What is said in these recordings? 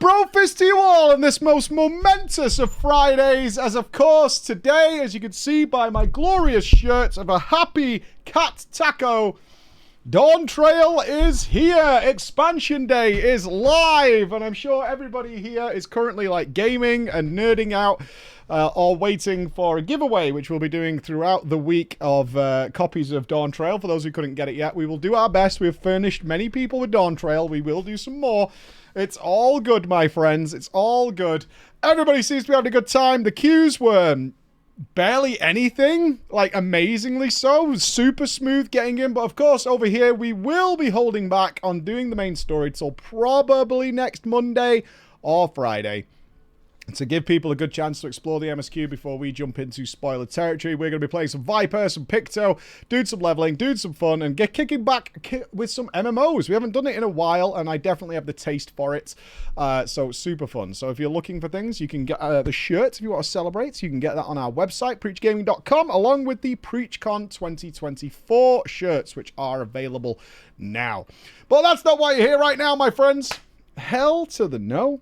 Brofist to you all on this most momentous of Fridays, as of course today, as you can see by my glorious shirt of a happy cat taco, Dawntrail is here. Expansion Day is live, and I'm sure everybody here is currently like gaming and nerding out or waiting for a giveaway, which we'll be doing throughout the week of copies of Dawntrail. For those who couldn't get it yet, we will do our best. We've furnished many people with Dawntrail. We will do some more. It's all good, my friends. It's all good. Everybody seems to be having a good time. The queues were barely anything, like amazingly so. Super smooth getting in. But of course, over here, we will be holding back on doing the main story till probably next Monday or Friday, to give people a good chance to explore the MSQ before we jump into spoiler territory. We're going to be playing some Viper, some Picto, doing some leveling, doing some fun, and kicking back with some MMOs. We haven't done it in a while, and I definitely have the taste for it. So super fun. So if you're looking for things, you can get the shirts if you want to celebrate. You can get that on our website, preachgaming.com, along with the PreachCon 2024 shirts, which are available now. But that's not why you're here right now, my friends. Hell to the no.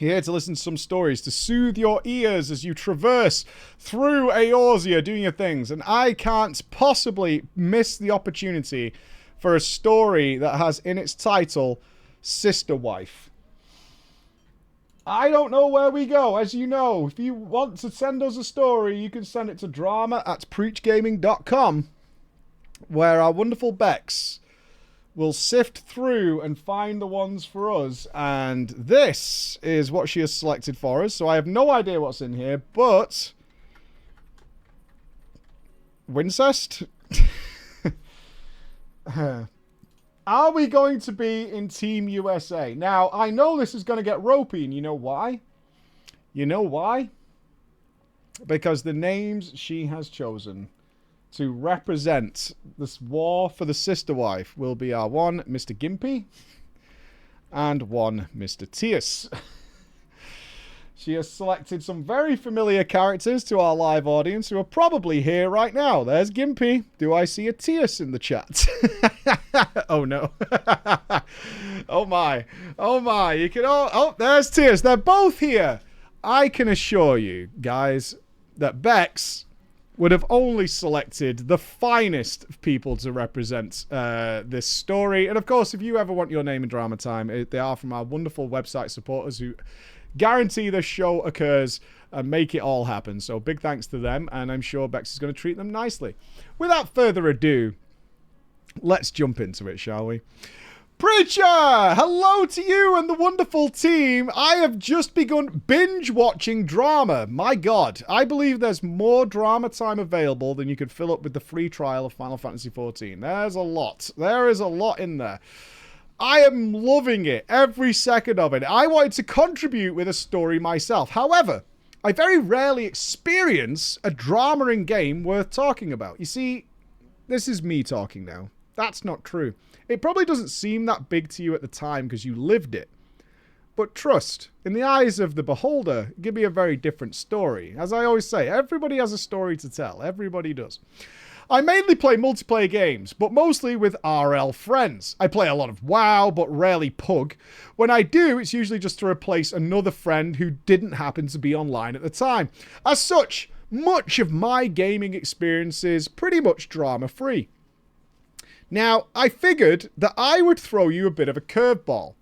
You're here to listen to some stories, to soothe your ears as you traverse through Eorzea doing your things. And I can't possibly miss the opportunity for a story that has in its title, Sister Wife. I don't know where we go. As you know, if you want to send us a story, you can send it to drama@preachgaming.com, where our wonderful Bex will sift through and find the ones for us, and this is what she has selected for us. So I have no idea what's in here, but Wincest? Are we going to be in Team USA? Now, I know this is going to get ropey, and you know why? You know why? Because the names she has chosen to represent this war for the sister wife will be our one Mr. Gimpy and one Mr. Tierce. She has selected some very familiar characters to our live audience who are probably here right now. There's Gimpy. Do I see a Tierce in the chat? Oh no. Oh my. Oh my. You can all... Oh, there's Tierce. They're both here. I can assure you, guys, that Bex would have only selected the finest of people to represent this story. And of course, if you ever want your name in Drama Time, they are from our wonderful website supporters who guarantee the show occurs and make it all happen. So big thanks to them, and I'm sure Bex is going to treat them nicely. Without further ado, let's jump into it, shall we? Preacher! Hello to you and the wonderful team. I have just begun binge-watching drama. My God, I believe there's more drama time available than you could fill up with the free trial of Final Fantasy XIV. There's a lot. There is a lot in there. I am loving it, every second of it. I wanted to contribute with a story myself. However, I very rarely experience a drama in game worth talking about. You see, this is me talking now. That's not true. It probably doesn't seem that big to you at the time because you lived it. But trust, in the eyes of the beholder, it can be a very different story. As I always say, everybody has a story to tell. Everybody does. I mainly play multiplayer games, but mostly with RL friends. I play a lot of WoW, but rarely Pug. When I do, it's usually just to replace another friend who didn't happen to be online at the time. As such, much of my gaming experience is pretty much drama-free. Now, I figured that I would throw you a bit of a curveball.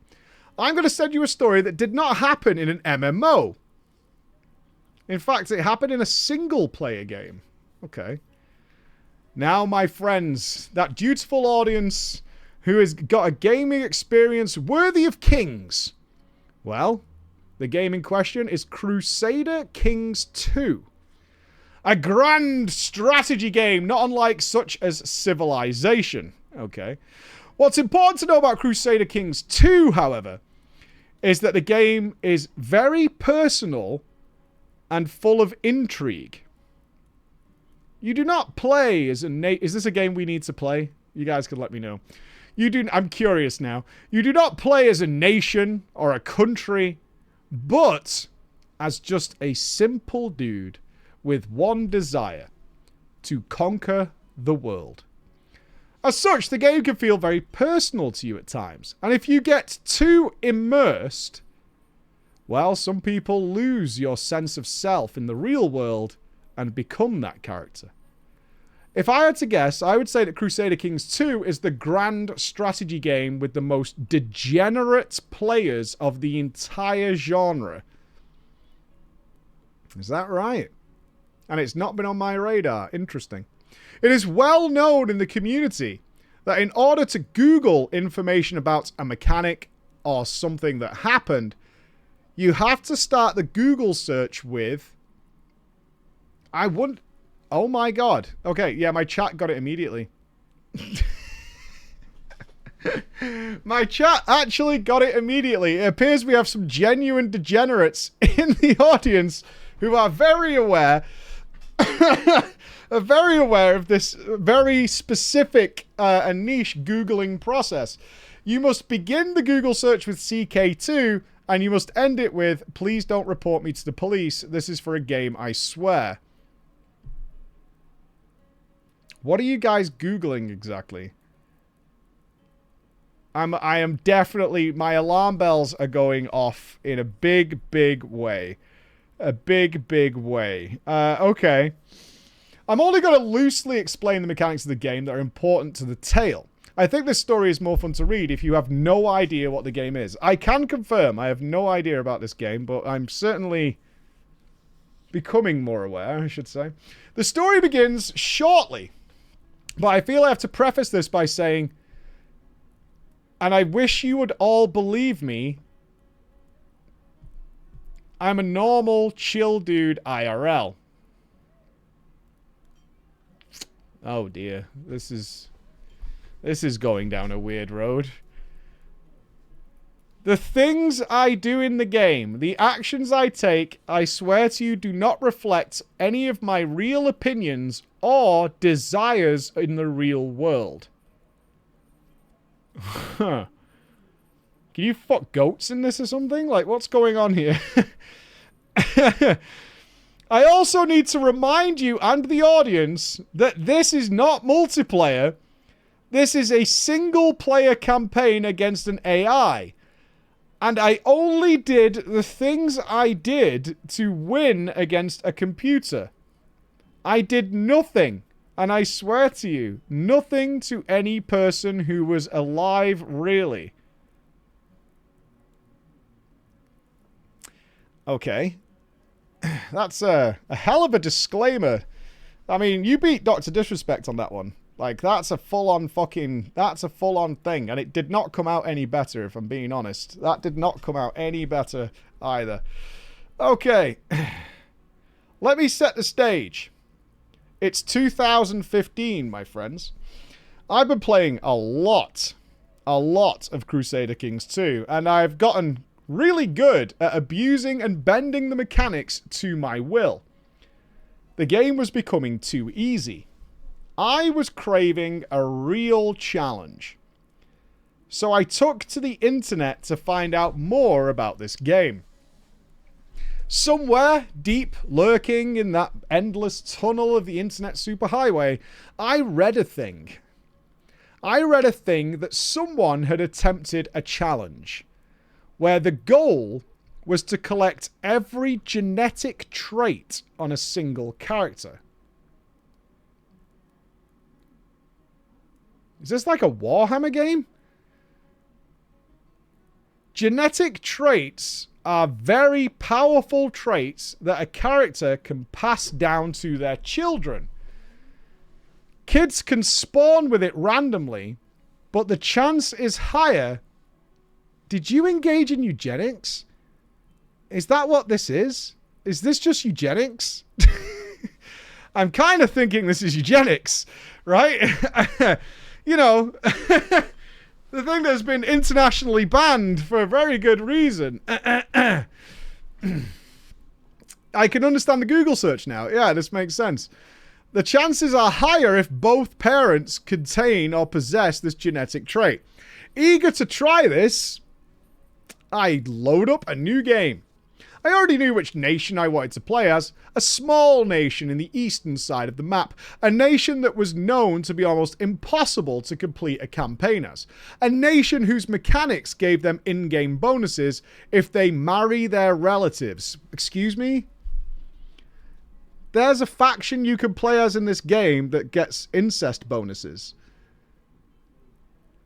I'm going to send you a story that did not happen in an MMO. In fact, it happened in a single-player game. Okay. Now, my friends, that dutiful audience who has got a gaming experience worthy of kings. Well, the game in question is Crusader Kings 2. A grand strategy game, not unlike such as Civilization. Okay. What's important to know about Crusader Kings 2, however, is that the game is very personal and full of intrigue. You do not play as a Is this a game we need to play? You guys can let me know. I'm curious now. You do not play as a nation or a country, but as just a simple dude with one desire: to conquer the world. As such, the game can feel very personal to you at times. And if you get too immersed, Well, some people lose your sense of self in the real world and become that character. If I had to guess, I would say that Crusader Kings 2 is the grand strategy game with the most degenerate players of the entire genre. Is that right? And it's not been on my radar. Interesting. It is well known in the community that in order to Google information about a mechanic or something that happened, you have to start the Google search with... Oh my god. Okay, yeah, my chat got it immediately. My chat actually got it immediately. It appears we have some genuine degenerates in the audience who are very aware of this very specific and niche Googling process. You must begin the Google search with CK2, and you must end it with, please don't report me to the police. This is for a game, I swear. What are you guys Googling exactly? I am definitely... My alarm bells are going off in a big, big way. A big, big way. Okay. I'm only going to loosely explain the mechanics of the game that are important to the tale. I think this story is more fun to read if you have no idea what the game is. I can confirm I have no idea about this game, but I'm certainly becoming more aware, I should say. The story begins shortly, but I feel I have to preface this by saying, and I wish you would all believe me, I'm a normal, chill dude IRL. Oh dear, this is going down a weird road. The things I do in the game, the actions I take, I swear to you, do not reflect any of my real opinions or desires in the real world. Huh. Can you fuck goats in this or something? Like, what's going on here? I also need to remind you and the audience that this is not multiplayer. This is a single-player campaign against an AI. And I only did the things I did to win against a computer. I did nothing, and I swear to you, nothing to any person who was alive, really. Okay. That's a hell of a disclaimer. I mean, you beat Dr. Disrespect on that one. Like, that's a full-on thing. And it did not come out any better, if I'm being honest. That did not come out any better either. Okay. Let me set the stage. It's 2015, my friends. I've been playing a lot of Crusader Kings 2, and I've gotten really good at abusing and bending the mechanics to my will. The game was becoming too easy. I was craving a real challenge. So I took to the internet to find out more about this game. Somewhere deep lurking in that endless tunnel of the internet superhighway, I read a thing. I read a thing that someone had attempted a challenge, where the goal was to collect every genetic trait on a single character. Is this like a Warhammer game? Genetic traits are very powerful traits that a character can pass down to their children. Kids can spawn with it randomly, but the chance is higher. Did you engage in eugenics? Is that what this is? Is this just eugenics? I'm kind of thinking this is eugenics, right? You know, the thing that's been internationally banned for a very good reason. I can understand the Google search now. Yeah, this makes sense. The chances are higher if both parents contain or possess this genetic trait. Eager to try this, I load up a new game. I already knew which nation I wanted to play as, a small nation in the eastern side of the map, a nation that was known to be almost impossible to complete a campaign as, a nation whose mechanics gave them in-game bonuses if they marry their relatives. Excuse me? There's a faction you can play as in this game that gets incest bonuses.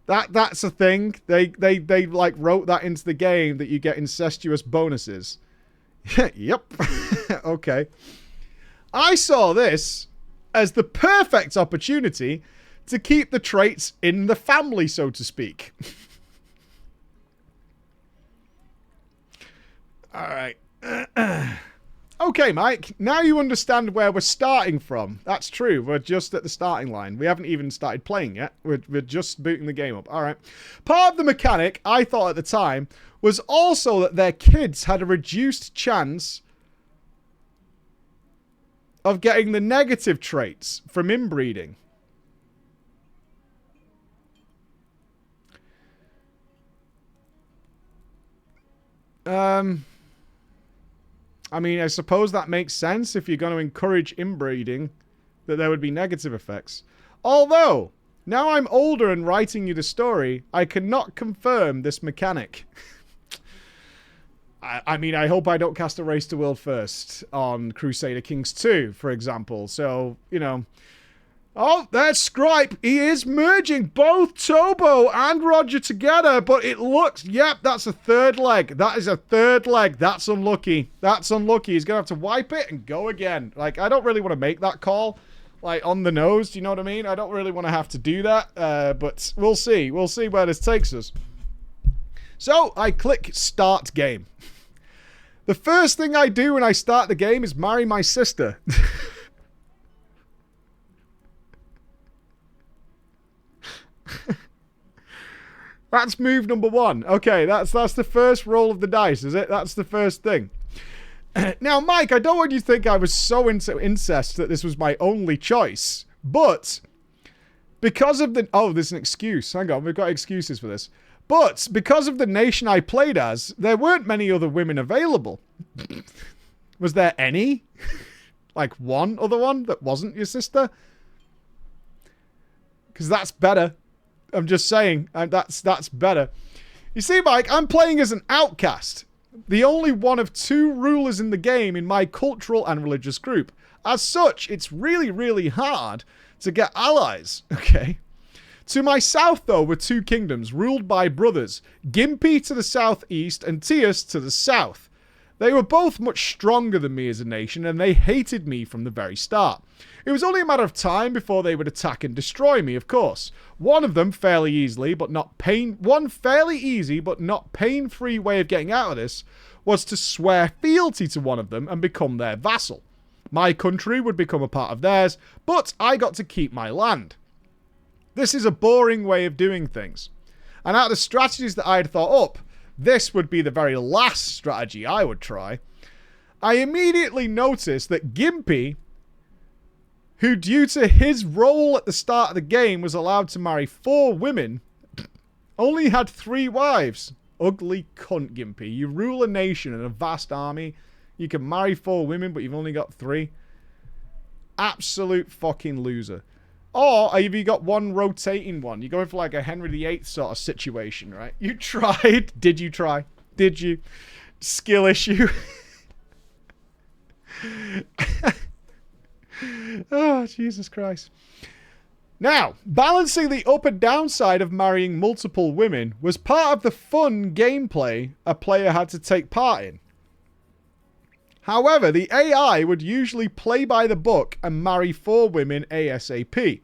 That's a thing. They like wrote that into the game that you get incestuous bonuses. Yep. Okay. I saw this as the perfect opportunity to keep the traits in the family, so to speak. All right. Okay, Mike, now you understand where we're starting from. That's true. We're just at the starting line. We haven't even started playing yet. We're just booting the game up. All right. Part of the mechanic, I thought at the time, was also that their kids had a reduced chance of getting the negative traits from inbreeding. I mean, I suppose that makes sense if you're going to encourage inbreeding, that there would be negative effects. Although, now I'm older and writing you the story, I cannot confirm this mechanic. I mean, I hope I don't cast a Race to World first on Crusader Kings 2, for example. So, you know. Oh, there's Scripe. He is merging both Tobo and Roger together, but it looks... Yep, that's a third leg. That is a third leg. That's unlucky. That's unlucky. He's going to have to wipe it and go again. Like, I don't really want to make that call, like, on the nose. Do you know what I mean? I don't really want to have to do that, but we'll see. We'll see where this takes us. So, I click Start Game. The first thing I do when I start the game is marry my sister. That's move number one. Okay, that's the first roll of the dice, is it? That's the first thing. Now, Mike, I don't want you to think I was so into incest that this was my only choice. But, because of the... Oh, there's an excuse. Hang on, we've got excuses for this. But, because of the nation I played as, there weren't many other women available. Was there any? Like one other one that wasn't your sister? Because that's better. I'm just saying, that's better. You see, Mike, I'm playing as an outcast. The only one of two rulers in the game in my cultural and religious group. As such, it's really, really hard to get allies, okay? To my south, though, were two kingdoms ruled by brothers. Gympie to the southeast and Tias to the south. They were both much stronger than me as a nation, and they hated me from the very start. It was only a matter of time before they would attack and destroy me, of course. One of them fairly easy, but not pain-free way of getting out of this was to swear fealty to one of them and become their vassal. My country would become a part of theirs, but I got to keep my land. This is a boring way of doing things. And out of the strategies that I had thought up, this would be the very last strategy I would try. I immediately noticed that Gympie, who due to his role at the start of the game was allowed to marry 4 women, only had 3 wives. Ugly cunt, Gympie. You rule a nation and a vast army. You can marry 4 women, but you've only got 3. Absolute fucking loser. Or have you got one rotating one? You're going for like a Henry VIII sort of situation, right? You tried. Did you try? Did you? Skill issue. Oh, Jesus Christ. Now, balancing the up and downside of marrying multiple women was part of the fun gameplay a player had to take part in. However, the AI would usually play by the book and marry 4 women ASAP.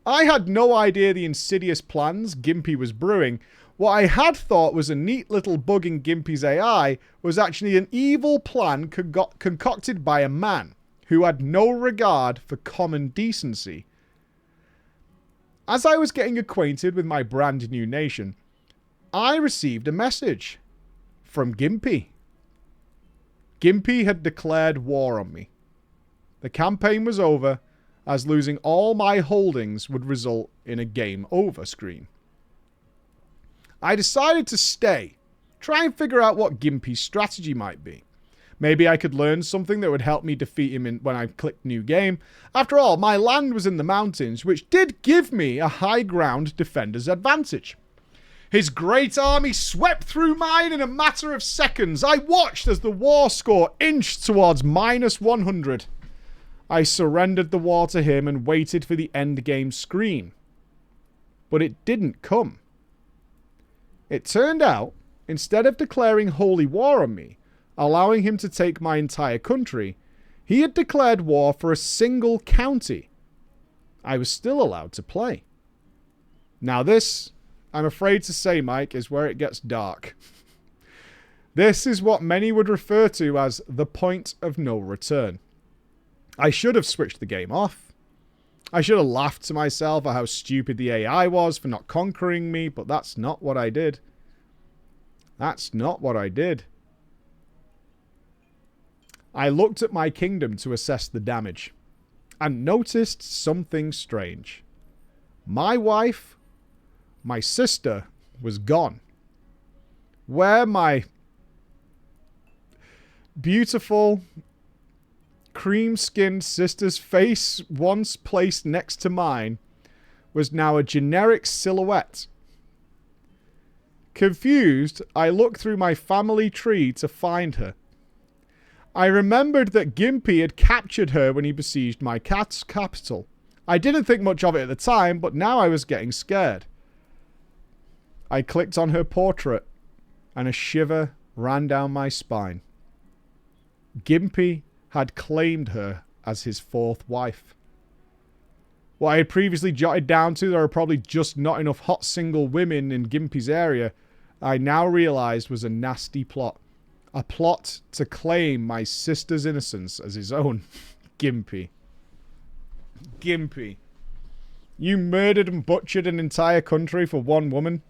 I had no idea the insidious plans Gympie was brewing. What I had thought was a neat little bug in Gympie's AI was actually an evil plan concocted by a man who had no regard for common decency. As I was getting acquainted with my brand new nation, I received a message from Gympie. Gympie had declared war on me. The campaign was over, as losing all my holdings would result in a game over screen. I decided to stay, try and figure out what Gympie's strategy might be. Maybe I could learn something that would help me defeat him when I clicked new game. After all, my land was in the mountains, which did give me a high ground defender's advantage. His great army swept through mine in a matter of seconds. I watched as the war score inched towards -100. I surrendered the war to him and waited for the endgame screen. But it didn't come. It turned out, instead of declaring holy war on me, allowing him to take my entire country, he had declared war for a single county. I was still allowed to play. Now this, I'm afraid to say, Mike, is where it gets dark. This is what many would refer to as the point of no return. I should have switched the game off. I should have laughed to myself at how stupid the AI was for not conquering me, but that's not what I did. That's not what I did. I looked at my kingdom to assess the damage, and noticed something strange. My wife, my sister, was gone. Where my beautiful cream-skinned sister's face once placed next to mine was now a generic silhouette. Confused, I looked through my family tree to find her. I remembered that Gimpy had captured her when he besieged my capital. I didn't think much of it at the time, but now I was getting scared. I clicked on her portrait, and a shiver ran down my spine. Gimpy had claimed her as his fourth wife. What I had previously jotted down to there are probably just not enough hot single women in Gimpy's area, I now realized was a nasty plot. A plot to claim my sister's innocence as his own. Gimpy. Gimpy. You murdered and butchered an entire country for one woman.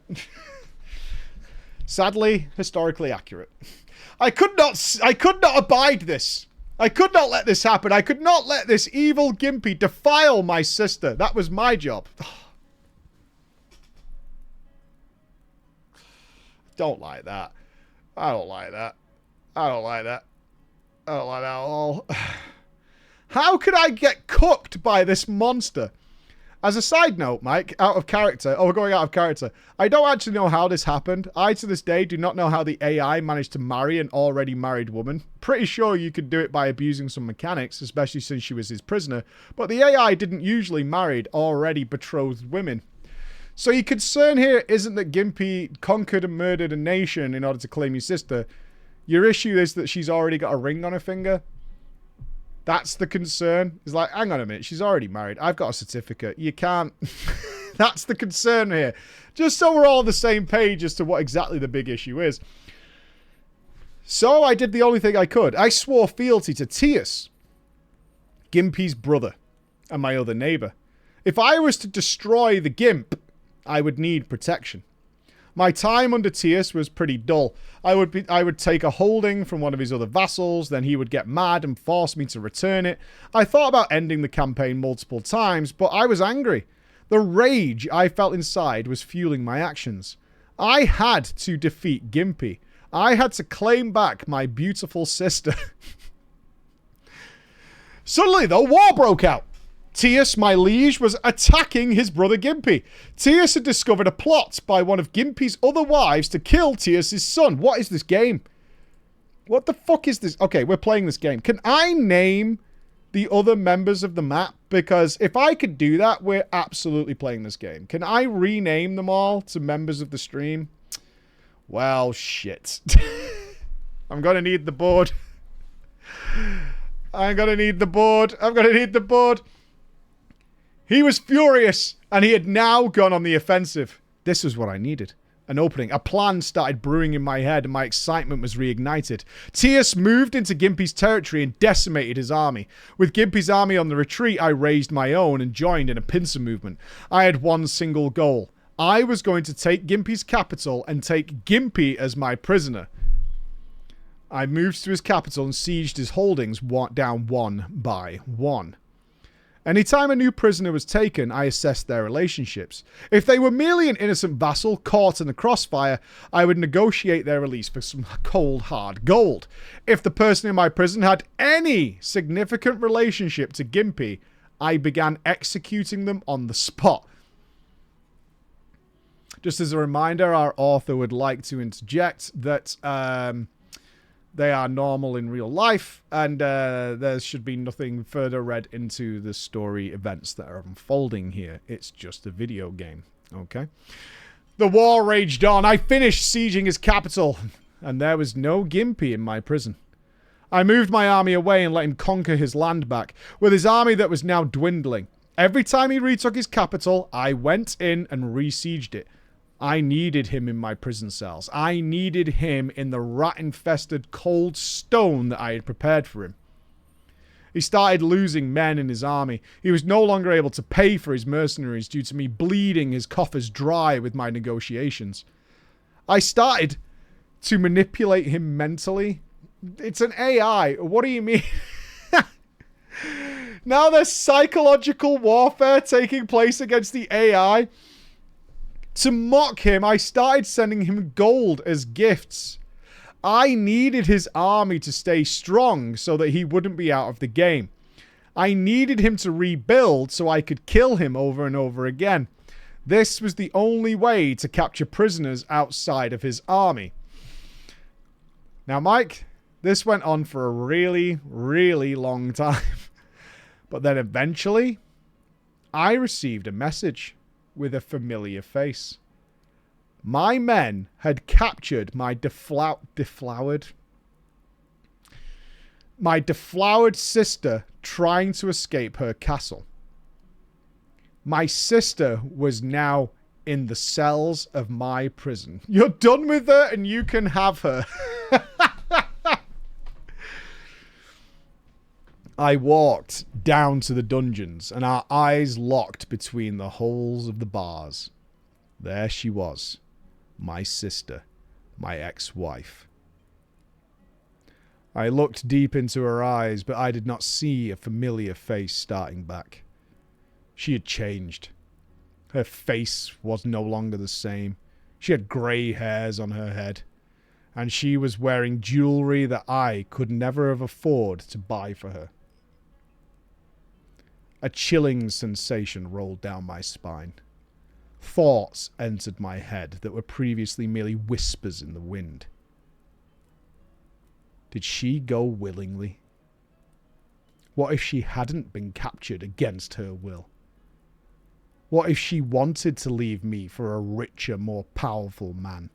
Sadly, historically accurate. I could not abide this. I could not let this happen. I could not let this evil Gimpy defile my sister. That was my job. Don't like that. I don't like that. I don't like that. I don't like that at all. How could I get cooked by this monster? As a side note, Mike, out of character. Oh, we're going out of character. I don't actually know how this happened. I, to this day, do not know how the AI managed to marry an already married woman. Pretty sure you could do it by abusing some mechanics, especially since she was his prisoner. But the AI didn't usually marry already betrothed women. So your concern here isn't that Gimpy conquered and murdered a nation in order to claim your sister. Your issue is that she's already got a ring on her finger. That's the concern. It's like, hang on a minute, she's already married. I've got a certificate. You can't... That's the concern here. Just so we're all on the same page as to what exactly the big issue is. So I did the only thing I could. I swore fealty to Tius, Gimpy's brother, and my other neighbor. If I was to destroy the Gimp, I would need protection. My time under Tius was pretty dull. I would take a holding from one of his other vassals, then he would get mad and force me to return it. I thought about ending the campaign multiple times, but I was angry. The rage I felt inside was fueling my actions. I had to defeat Gimpy. I had to claim back my beautiful sister. Suddenly, though, war broke out. Tius, my liege, was attacking his brother Gimpy. Tius had discovered a plot by one of Gimpy's other wives to kill Tius' son. What is this game? What the fuck is this? Okay, we're playing this game. Can I name the other members of the map? Because if I could do that, we're absolutely playing this game. Can I rename them all to members of the stream? Well, shit. I'm gonna need the board. I'm gonna need the board. I'm gonna need the board. He was furious, and he had now gone on the offensive. This was what I needed. An opening. A plan started brewing in my head, and my excitement was reignited. Tius moved into Gimpy's territory and decimated his army. With Gimpy's army on the retreat, I raised my own and joined in a pincer movement. I had one single goal. I was going to take Gimpy's capital and take Gimpy as my prisoner. I moved to his capital and sieged his holdings down one by one. Anytime a new prisoner was taken, I assessed their relationships. If they were merely an innocent vassal caught in the crossfire, I would negotiate their release for some cold, hard gold. If the person in my prison had any significant relationship to Gimpy, I began executing them on the spot. Just as a reminder, our author would like to interject that they are normal in real life, and there should be nothing further read into the story events that are unfolding here. It's just a video game, okay? The war raged on. I finished sieging his capital, and there was no Gimpy in my prison. I moved my army away and let him conquer his land back, with his army that was now dwindling. Every time he retook his capital, I went in and re-sieged it. I needed him in my prison cells. I needed him in the rat-infested cold stone that I had prepared for him. He started losing men in his army. He was no longer able to pay for his mercenaries due to me bleeding his coffers dry with my negotiations. I started to manipulate him mentally. It's an AI. What do you mean? Now there's psychological warfare taking place against the AI. To mock him, I started sending him gold as gifts. I needed his army to stay strong so that he wouldn't be out of the game. I needed him to rebuild so I could kill him over and over again. This was the only way to capture prisoners outside of his army. Now, Mike, this went on for a really, really long time. But then eventually, I received a message with a familiar face. My men had captured my deflowered sister trying to escape her castle. My sister was now in the cells of my prison. You're done with her and you can have her. I walked down to the dungeons, and our eyes locked between the holes of the bars. There she was, my sister, my ex-wife. I looked deep into her eyes, but I did not see a familiar face starting back. She had changed. Her face was no longer the same. She had grey hairs on her head, and she was wearing jewelry that I could never have afforded to buy for her. A chilling sensation rolled down my spine. Thoughts entered my head that were previously merely whispers in the wind. Did she go willingly? What if she hadn't been captured against her will? What if she wanted to leave me for a richer, more powerful man?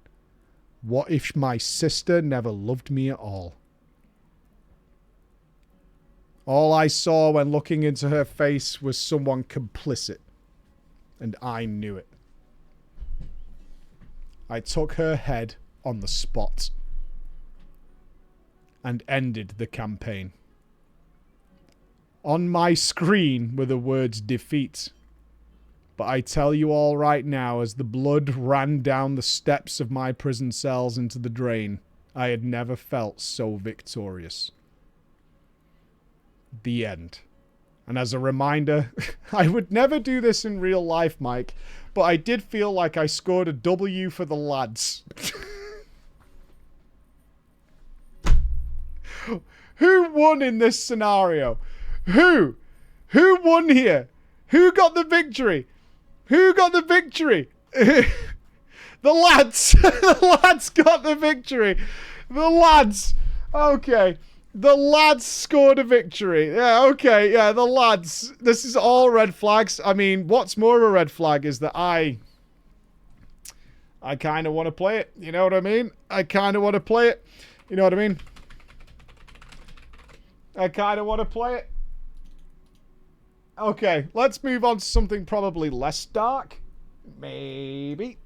What if my sister never loved me at all? All I saw when looking into her face was someone complicit, and I knew it. I took her head on the spot and ended the campaign. On my screen were the words defeat, but I tell you all right now, as the blood ran down the steps of my prison cells into the drain, I had never felt so victorious. The end. And as a reminder, I would never do this in real life, Mike, but I did feel like I scored a W for the lads. Who won in this scenario? Who? Who won here? Who got the victory? Who got the victory? The lads. The lads got the victory. The lads. Okay. The lads scored a victory. Yeah, okay, yeah, the lads. This is all red flags. I mean, what's more of a red flag is that I kind of want to play it. You know what I mean? I kind of want to play it. You know what I mean? I kind of want to play it. Okay, let's move on to something probably less dark. Maybe.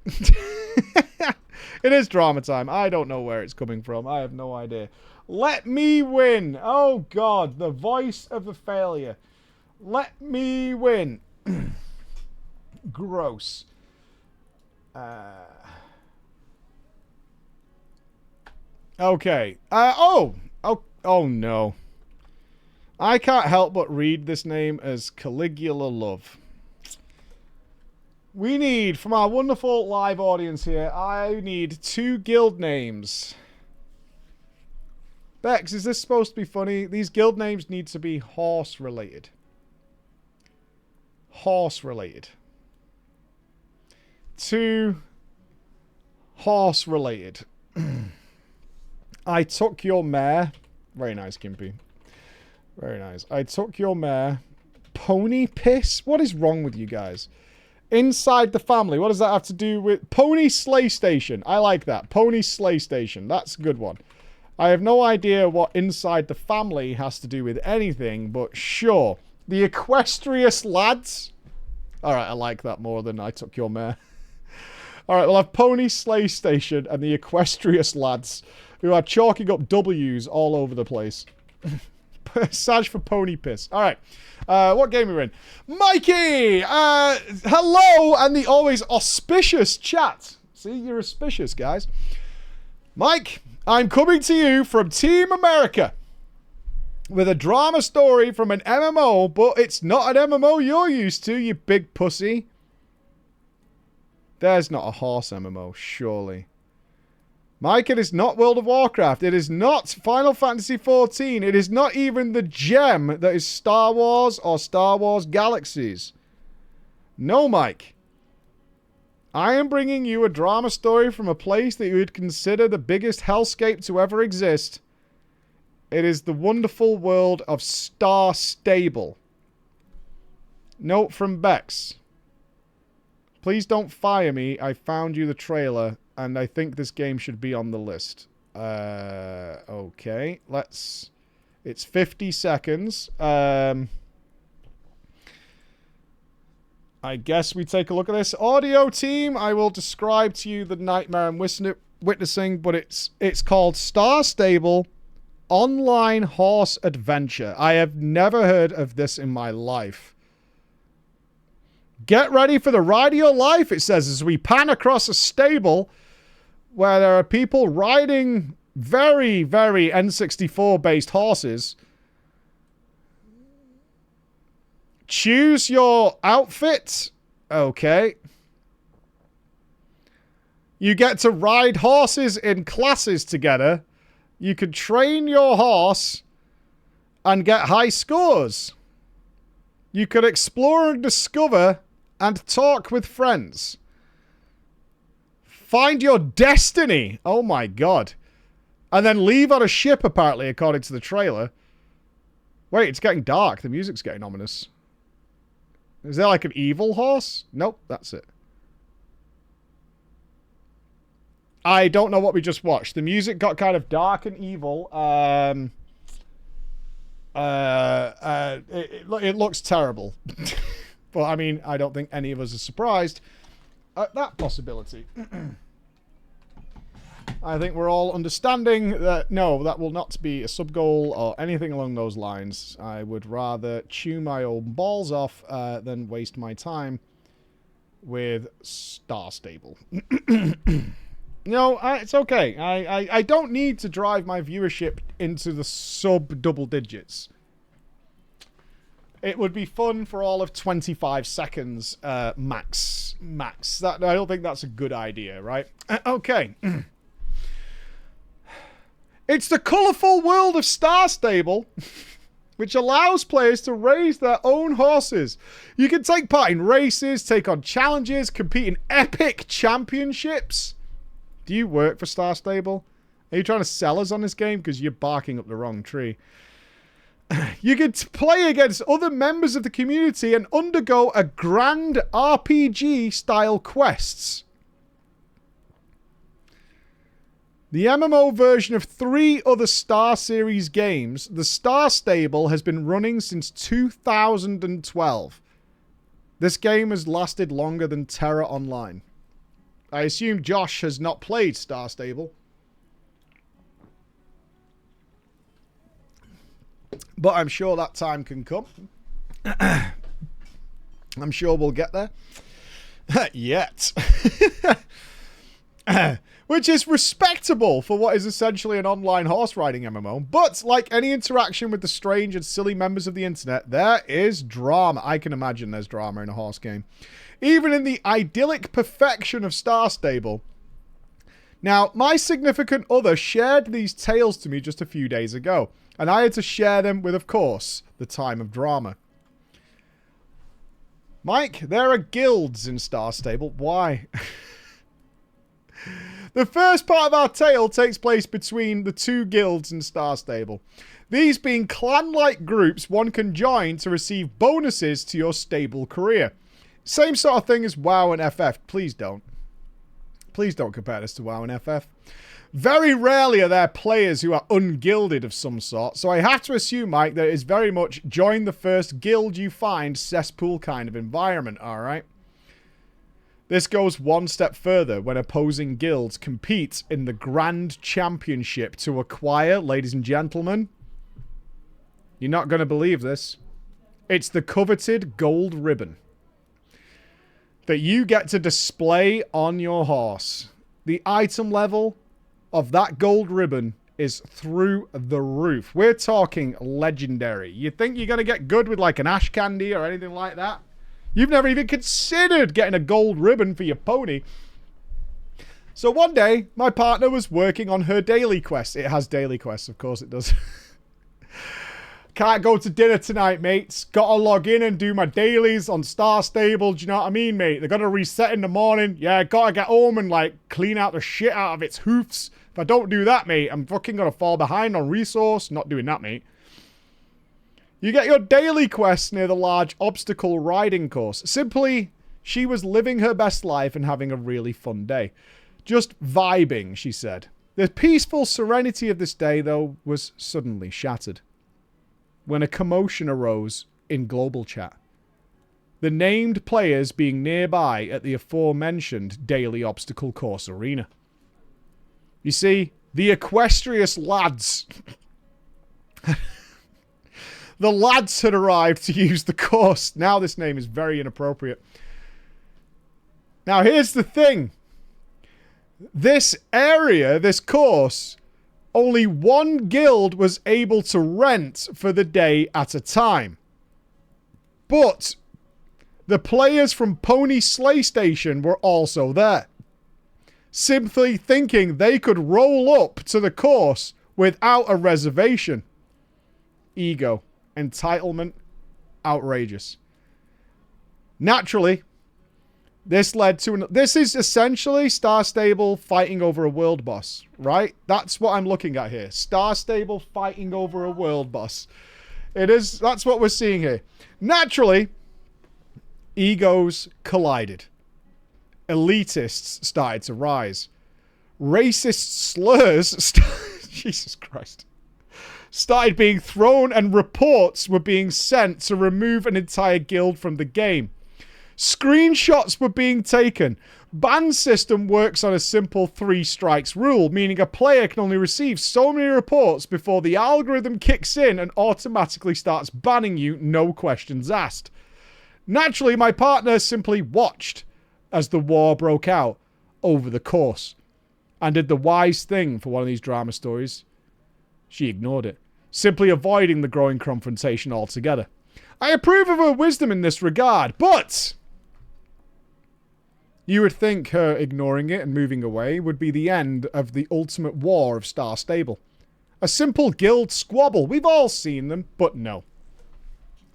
It is drama time. I don't know where it's coming from. I have no idea. Let me win. Oh, God. The voice of a failure. Let me win. Gross. Okay. Oh, no. I can't help but read this name as Caligula Love. We need, from our wonderful live audience here, I need 2 guild names. Bex, is this supposed to be funny? These guild names need to be horse related. Horse related. 2 horse related. I took your mare. Very nice, Gimpy. Very nice. I took your mare. Pony piss? What is wrong with you guys? Inside the family. What does that have to do with... Pony Slay Station. I like that. Pony Slay Station. That's a good one. I have no idea what inside the family has to do with anything, but sure. The Equestrious Lads. Alright, I like that more than I took your mare. Alright, we'll have Pony Slay Station and the Equestrious Lads, who are chalking up W's all over the place. Saj for Pony Piss. Alright. What game are we in? Mikey! Hello! And the always auspicious chat. See, you're auspicious, guys. Mike, I'm coming to you from Team America with a drama story from an MMO, but it's not an MMO you're used to, you big pussy. There's not a horse MMO, surely. Mike, it is not World of Warcraft. It is not Final Fantasy XIV. It is not even the gem that is Star Wars or Star Wars Galaxies. No, Mike. I am bringing you a drama story from a place that you would consider the biggest hellscape to ever exist. It is the wonderful world of Star Stable. Note from Bex. Please don't fire me. I found you the trailer, and I think this game should be on the list. Okay. Let's... It's 50 seconds. I guess we take a look at this. Audio team, I will describe to you the nightmare I'm witnessing, but it's called Star Stable Online Horse Adventure. I have never heard of this in my life. Get ready for the ride of your life, it says, as we pan across a stable where there are people riding very, very N64-based horses. Choose your outfit. Okay. You get to ride horses in classes together. You can train your horse and get high scores. You can explore and discover and talk with friends. Find your destiny. Oh my god. And then leave on a ship, apparently, according to the trailer. Wait, it's getting dark. The music's getting ominous. Is there like an evil horse? Nope, that's it. I don't know what we just watched. The music got kind of dark and evil. It looks terrible. But, I mean, I don't think any of us are surprised at that possibility. I think we're all understanding that, no, that will not be a sub-goal or anything along those lines. I would rather chew my own balls off than waste my time with Star Stable. No, it's okay. I don't need to drive my viewership into the sub-double digits. It would be fun for all of 25 seconds, max. I don't think that's a good idea, right? Okay. It's the colourful world of Star Stable, which allows players to raise their own horses. You can take part in races, take on challenges, compete in epic championships. Do you work for Star Stable? Are you trying to sell us on this game? Because you're barking up the wrong tree. You can play against other members of the community and undergo a grand RPG-style quests. The MMO version of 3 other Star Series games, the Star Stable, has been running since 2012. This game has lasted longer than Terra Online. I assume Josh has not played Star Stable. But I'm sure that time can come. I'm sure we'll get there. Yet. We're which is respectable for what is essentially an online horse riding MMO. But like any interaction with the strange and silly members of the internet, there is drama. I can imagine there's drama in a horse game. Even in the idyllic perfection of Star Stable. Now, my significant other shared these tales to me just a few days ago, and I had to share them with, of course, the time of drama. Mike, there are guilds in Star Stable. Why? The first part of our tale takes place between the two guilds in Star Stable. These being clan-like groups one can join to receive bonuses to your stable career. Same sort of thing as WoW and FF. Please don't. Please don't compare this to WoW and FF. Very rarely are there players who are ungilded of some sort, so I have to assume, Mike, that it is very much join the first guild you find cesspool kind of environment, alright? This goes one step further when opposing guilds compete in the Grand Championship to acquire, ladies and gentlemen, you're not going to believe this, it's the coveted gold ribbon that you get to display on your horse. The item level of that gold ribbon is through the roof. We're talking legendary. You think you're going to get good with like an ash candy or anything like that? You've never even considered getting a gold ribbon for your pony. So one day, my partner was working on her daily quest. It has daily quests, of course it does. Can't go to dinner tonight, mates. Gotta log in and do my dailies on Star Stable. Do you know what I mean, mate? They're gonna reset in the morning. Yeah, gotta get home and, like, clean out the shit out of its hoofs. If I don't do that, mate, I'm fucking gonna fall behind on resource. Not doing that, mate. You get your daily quests near the large obstacle riding course. Simply, she was living her best life and having a really fun day. Just vibing, she said. The peaceful serenity of this day, though, was suddenly shattered when a commotion arose in global chat. The named players being nearby at the aforementioned daily obstacle course arena. You see, the Equestrious lads... the lads had arrived to use the course. Now this name is very inappropriate. Now here's the thing. This area, this course... only one guild was able to rent for the day at a time. But the players from Pony Slay Station were also there. Simply thinking they could roll up to the course without a reservation. Ego. Entitlement. Outrageous. Naturally, this led to... this is essentially Star Stable fighting over a world boss, right? That's what I'm looking at here. Star Stable fighting over a world boss. It is... that's what we're seeing here. Naturally, egos collided. Elitists started to rise. Racist slurs... Jesus Christ. Started being thrown and reports were being sent to remove an entire guild from the game. Screenshots were being taken. Ban system works on a simple 3 strikes rule, meaning a player can only receive so many reports before the algorithm kicks in and automatically starts banning you, no questions asked. Naturally, my partner simply watched as the war broke out over the course and did the wise thing for one of these drama stories. She ignored it, simply avoiding the growing confrontation altogether. I approve of her wisdom in this regard, but... you would think her ignoring it and moving away would be the end of the ultimate war of Star Stable. A simple guild squabble. We've all seen them, but no.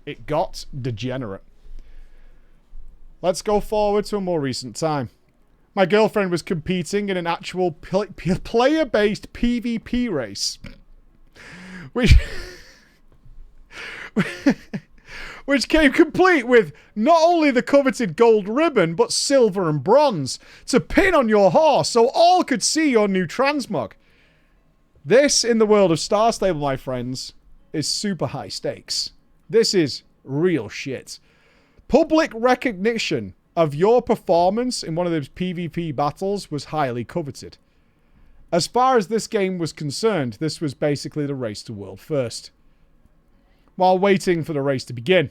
It got degenerate. Let's go forward to a more recent time. My girlfriend was competing in an actual player-based PvP race. Which came complete with not only the coveted gold ribbon, but silver and bronze to pin on your horse so all could see your new transmog. This, in the world of Star Stable, my friends, is super high stakes. This is real shit. Public recognition of your performance in one of those PvP battles was highly coveted. As far as this game was concerned, this was basically the race to world first. While waiting for the race to begin,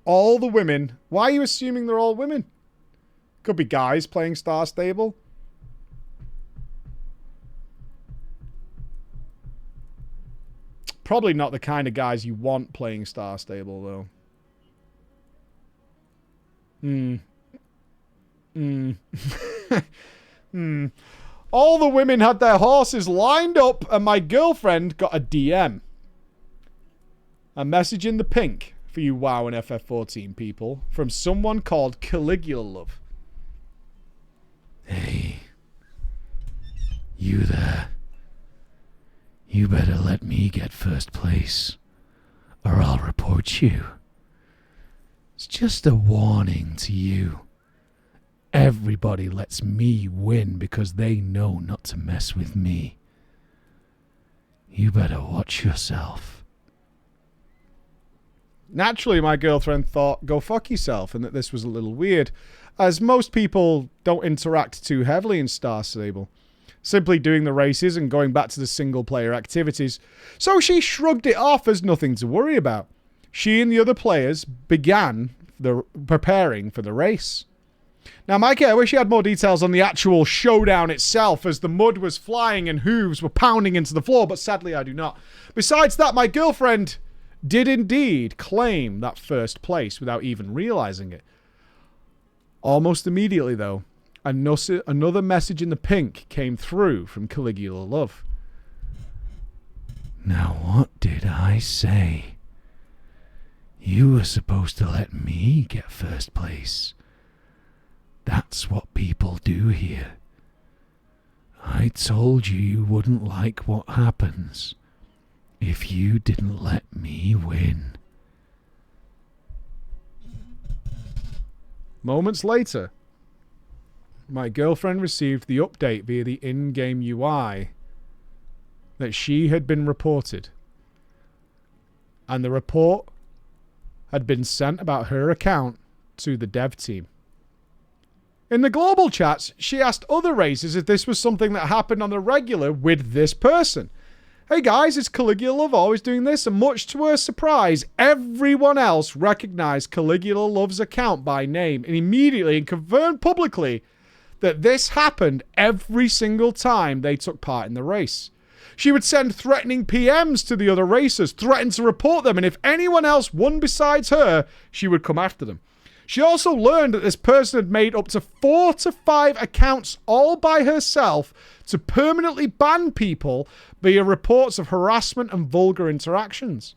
all the women... why are you assuming they're all women? Could be guys playing Star Stable. Probably not the kind of guys you want playing Star Stable, though. All the women had their horses lined up, and my girlfriend got a DM. A message in the pink for you WoW and FF14 people from someone called Caligula Love. Hey, you there. You better let me get first place, or I'll report you. It's just a warning to you. Everybody lets me win because they know not to mess with me. You better watch yourself. Naturally, my girlfriend thought, go fuck yourself, and that this was a little weird, as most people don't interact too heavily in Star Stable, simply doing the races and going back to the single-player activities. So she shrugged it off as nothing to worry about. She and the other players began preparing for the race. Now, Mikey, I wish you had more details on the actual showdown itself, as the mud was flying and hooves were pounding into the floor, but sadly I do not. Besides that, my girlfriend did indeed claim that first place without even realizing it. Almost immediately, though, another message in the pink came through from Caligula Love. Now, what did I say? You were supposed to let me get first place. That's what people do here. I told you you wouldn't like what happens if you didn't let me win. Moments later, my girlfriend received the update via the in-game UI that she had been reported. And the report had been sent about her account to the dev team. In the global chats, she asked other racers if this was something that happened on the regular with this person. Hey guys, it's Caligula Love always doing this, and much to her surprise, everyone else recognized Caligula Love's account by name and immediately confirmed publicly that this happened every single time they took part in the race. She would send threatening PMs to the other racers, threaten to report them, and if anyone else won besides her, she would come after them. She also learned that this person had made up to 4 to 5 accounts all by herself to permanently ban people via reports of harassment and vulgar interactions.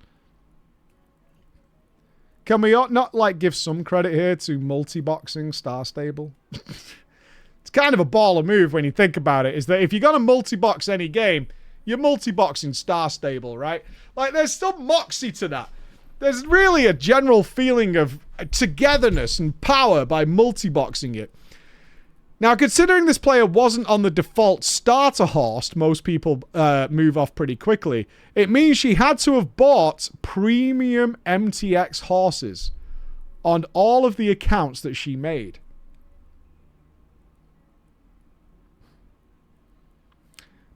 Can we not, give some credit here to multi-boxing Star Stable? It's kind of a baller move when you think about it, is that if you're going to multi-box any game, you're multi-boxing Star Stable, right? Like, there's some moxie to that. There's really a general feeling of togetherness and power by multi-boxing it. Now, considering this player wasn't on the default starter horse, most people move off pretty quickly, it means she had to have bought premium MTX horses on all of the accounts that she made.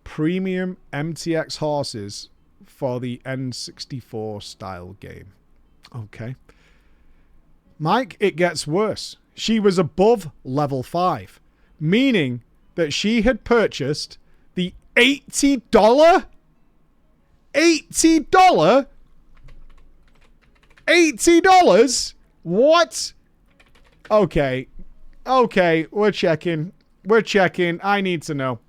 Premium MTX horses for the N64 style game. Okay. Mike, it gets worse. She was above level 5, meaning that she had purchased the $80? $80? $80? What? Okay. Okay, we're checking. We're checking. I need to know.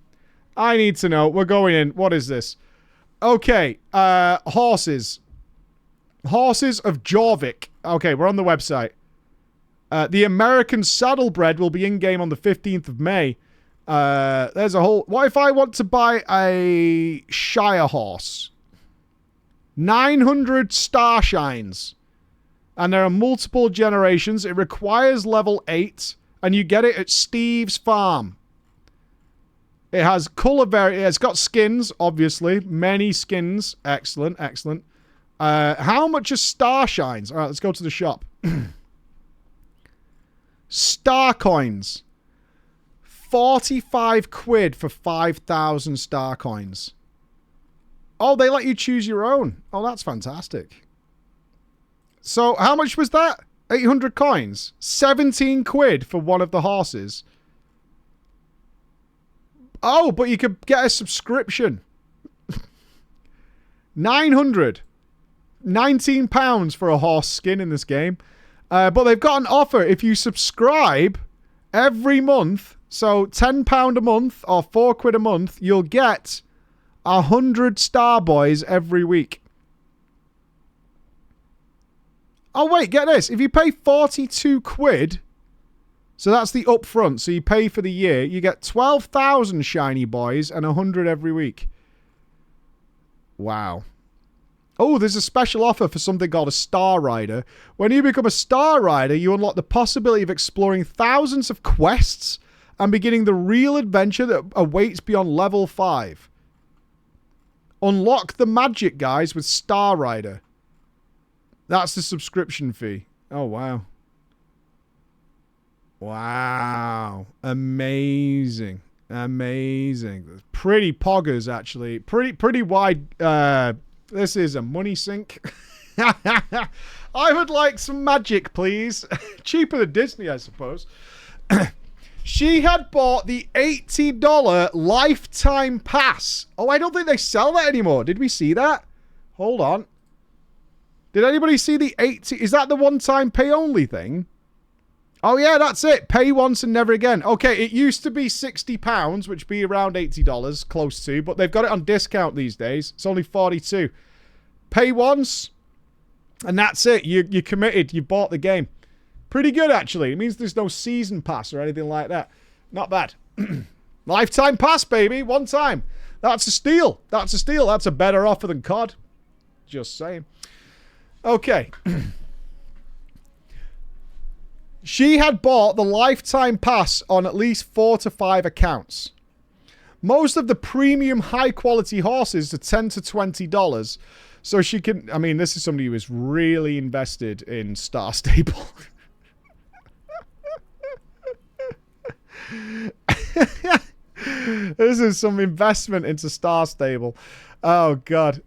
I need to know. We're going in. What is this? Okay, horses. Horses of Jorvik. Okay, we're on the website. The American Saddlebred will be in-game on the 15th of May. There's a whole... What if I want to buy a Shire horse? 900 Starshines. And there are multiple generations. It requires level 8. And you get it at Steve's Farm. It has color it's got skins, obviously. Many skins. Excellent, excellent. How much are Starshines? All right, let's go to the shop. Star coins. 45 quid for 5,000 star coins. Oh, they let you choose your own. Oh, that's fantastic. So, how much was that? 800 coins. 17 quid for one of the horses. Oh, but you could get a subscription. £919 for a horse skin in this game. But they've got an offer. If you subscribe every month, so £10 a month or £4 a month, you'll get 100 Star Boys every week. Oh, wait, get this. If you pay 42 quid, so that's the upfront, so you pay for the year, you get 12,000 shiny boys and 100 every week. Wow. Oh, there's a special offer for something called a Star Rider. When you become a Star Rider, you unlock the possibility of exploring thousands of quests and beginning the real adventure that awaits beyond level 5. Unlock the magic, guys, with Star Rider. That's the subscription fee. Oh, wow. Wow. Amazing. Amazing. Pretty poggers, actually. Pretty wide. This is a money sink. I would like some magic, please. Cheaper than Disney, I suppose. She had bought the $80 lifetime pass. Oh, I don't think they sell that anymore. Did we see that? Hold on. Did anybody see the 80? Is that the one-time pay-only thing? Oh, yeah, that's it. Pay once and never again. Okay, it used to be £60, which would be around $80, close to, but they've got it on discount these days. It's only $42. Pay once, and that's it. You're committed. You bought the game. Pretty good, actually. It means there's no season pass or anything like that. Not bad. Lifetime pass, baby. One time. That's a steal. That's a steal. That's a better offer than COD. Just saying. Okay. She had bought the lifetime pass on at least 4 to 5 accounts. Most of the premium high-quality horses are $10 to $20. So she can... I mean, this is somebody who is really invested in Star Stable. This is some investment into Star Stable. Oh, God.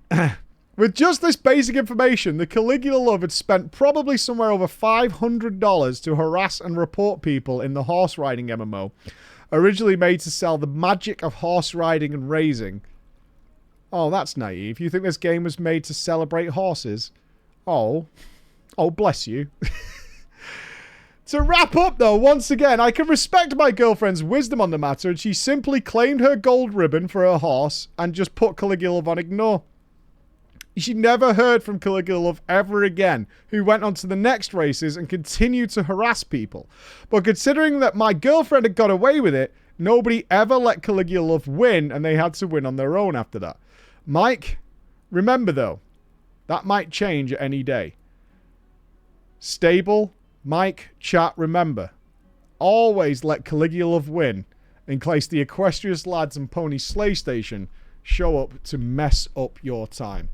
With just this basic information, the Caligula Love had spent probably somewhere over $500 to harass and report people in the horse riding MMO, originally made to sell the magic of horse riding and racing. Oh, that's naive. You think this game was made to celebrate horses? Oh, bless you. To wrap up, though, once again, I can respect my girlfriend's wisdom on the matter, and she simply claimed her gold ribbon for her horse and just put Caligula Love on ignore. She never heard from Caligula Love ever again, who went on to the next races and continued to harass people. But considering that my girlfriend had got away with it, nobody ever let Caligula Love win, and they had to win on their own after that. Mike, remember though, that might change at any day. Stable, Mike, chat, remember. Always let Caligula Love win, in case the Equestrious Lads and Pony Slay Station show up to mess up your time.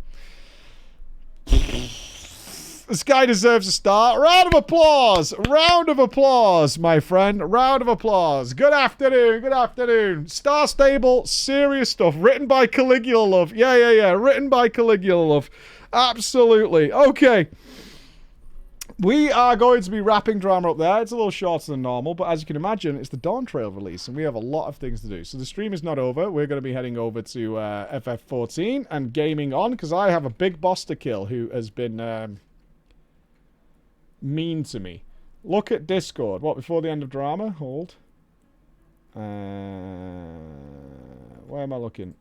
This guy deserves a star. Round of applause. Round of applause, my friend. Round of applause. Good afternoon. Good afternoon. Star Stable, serious stuff. Written by Caligula Love. Yeah. Written by Caligula Love. Absolutely. Okay. We are going to be wrapping drama up there. It's a little shorter than normal, but as you can imagine, it's the Dawn Trail release, and we have a lot of things to do. So the stream is not over. We're going to be heading over to FF14 and gaming on, because I have a big boss to kill who has been mean to me. Look at Discord. What, before the end of drama? Hold. Where am I looking?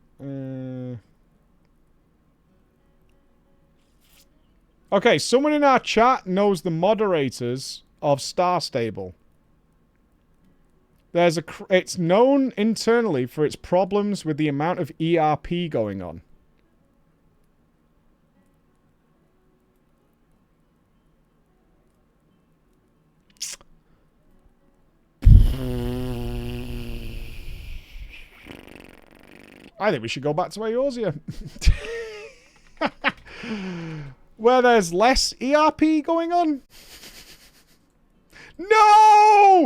Okay, someone in our chat knows the moderators of Star Stable. It's known internally for its problems with the amount of ERP going on. I think we should go back to Eorzea. Where there's less ERP going on? No!